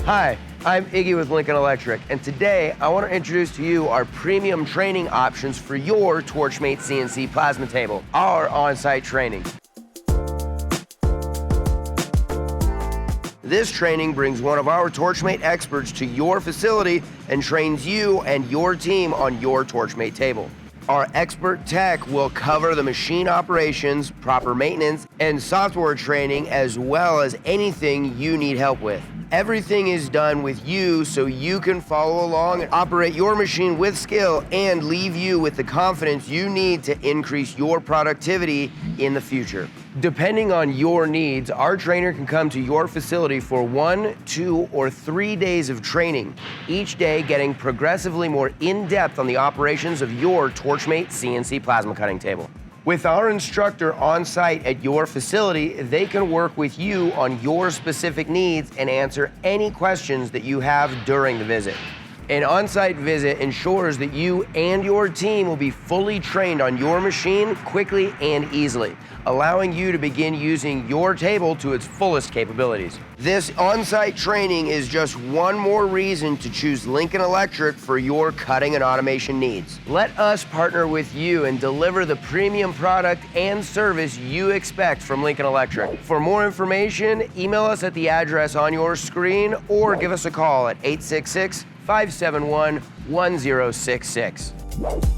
Hi, I'm Iggy with Lincoln Electric, and today I want to introduce to you our premium training options for your Torchmate CNC plasma table, our on-site training. This training brings one of our Torchmate experts to your facility and trains you and your team on your Torchmate table. Our expert tech will cover the machine operations, proper maintenance, and software training, as well as anything you need help with. Everything is done with you so you can follow along and operate your machine with skill and leave you with the confidence you need to increase your productivity in the future. Depending on your needs, our trainer can come to your facility for 1, 2, or 3 days of training, each day getting progressively more in-depth on the operations of your Torchmate CNC plasma cutting table. With our instructor on site at your facility, they can work with you on your specific needs and answer any questions that you have during the visit. An on-site visit ensures that you and your team will be fully trained on your machine quickly and easily, allowing you to begin using your table to its fullest capabilities. This on-site training is just one more reason to choose Lincoln Electric for your cutting and automation needs. Let us partner with you and deliver the premium product and service you expect from Lincoln Electric. For more information, email us at the address on your screen or give us a call at 866-571-1066.